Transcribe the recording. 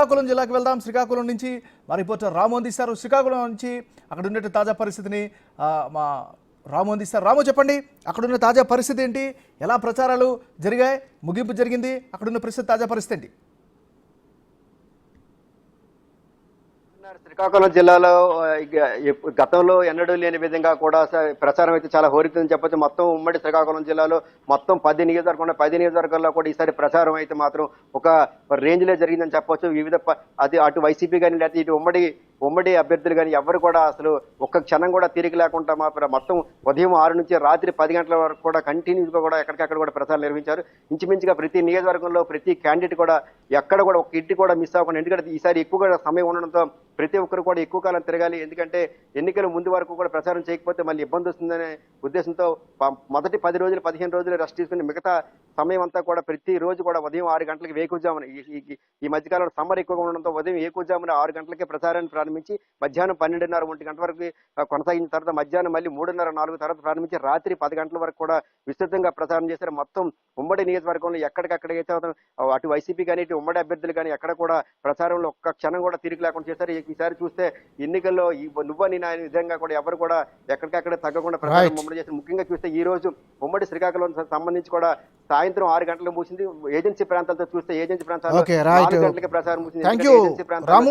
శ్రీకాకుళం జిల్లాకు వెళ్దాం. శ్రీకాకుళం నుంచి మా రిపోర్టర్ రాము అందిస్తారు. శ్రీకాకుళం నుంచి అక్కడ ఉన్నట్టు తాజా పరిస్థితిని మా రాము అందిస్తారు. రాము, చెప్పండి, అక్కడున్న తాజా పరిస్థితి ఏంటి? ఎలా ప్రచారాలు జరిగాయి? ముగింపు జరిగింది. అక్కడున్న పరిస్థితి, తాజా పరిస్థితి ఏంటి? శ్రీకాకుళం జిల్లాలో గతంలో ఎన్నడూ లేని విధంగా కూడా ప్రచారం అయితే చాలా హోరెత్తుందని చెప్పొచ్చు. మొత్తం ఉమ్మడి శ్రీకాకుళం జిల్లాలో మొత్తం 10 నియోజకవర్గాల్లో కూడా ఈసారి ప్రచారం అయితే మాత్రం ఒక రేంజ్ లో జరిగిందని చెప్పొచ్చు. వివిధ అటు వైసీపీ కానీ లేకపోతే ఇటు ఉమ్మడి అభ్యర్థులు కానీ ఎవరు కూడా అసలు ఒక్క క్షణం కూడా తీరిక లేకుండా మొత్తం ఉదయం 6 నుంచి రాత్రి 10 గంటల వరకు కూడా కంటిన్యూస్ గా కూడా ఎక్కడికక్కడ కూడా ప్రచారం నిర్వహించారు. ఇంచుమించుగా ప్రతి నియోజకవర్గంలో ప్రతి క్యాండిడేట్ కూడా ఎక్కడ కూడా ఒక ఇంటి కూడా మిస్ అవ్వకుండా, ఎందుకంటే ఈసారి ఎక్కువగా సమయం ఉండడంతో ప్రతి ఒక్కరు కూడా ఎక్కువ కాలం తిరగాలి. ఎందుకంటే ఎన్నికల ముందు వరకు కూడా ప్రచారం చేయకపోతే మళ్ళీ ఇబ్బంది వస్తుందనే ఉద్దేశంతో మొదటి 10 రోజులు 15 రోజులు రెస్ట్ తీసుకుని మిగతా సమయం అంతా కూడా ప్రతి రోజు కూడా ఉదయం 6 గంటలకు వేకువజామున, ఈ మధ్యకాలంలో సమ్మర్ ఎక్కువగా ఉండడంతో ఉదయం వేకువజామున 6 గంటలకే ప్రచారాన్ని ప్రారంభించి మధ్యాహ్నం 12:30 1 గంట వరకు కొనసాగించిన తర్వాత మధ్యాహ్నం మళ్ళీ 3:30 4 తర్వాత ప్రారంభించి రాత్రి 10 గంటల వరకు కూడా విస్తృతంగా ప్రచారం చేశారు. మొత్తం ఉమ్మడి నియోజకవర్గంలో ఎక్కడికక్కడికైతే అటు వైసీపీ కానీ ఇటు ఉమ్మడి అభ్యర్థులు కానీ ఎక్కడ కూడా ప్రచారంలో ఒక్క క్షణం కూడా తీరిక లేకుండా చేశారు. ఈసారి చూస్తే ఎన్నికల్లో నువ్వని నా విధంగా కూడా ఎవరు కూడా ఎక్కడికక్కడ తగ్గకుండా ప్రచారం ముమ్మడి చేశారు. ముఖ్యంగా చూస్తే ఈ రోజు ఉమ్మడి శ్రీకాకుళం సంబంధించి కూడా సాయంత్రం 6 గంటలకు మూసింది. ఏజెన్సీ ప్రాంతాలతో చూస్తే ఏజెన్సీ ప్రాంతాల్లో 4 గంటలకి ప్రచారం మూసింది. ఏజెన్సీ ప్రాంతాలు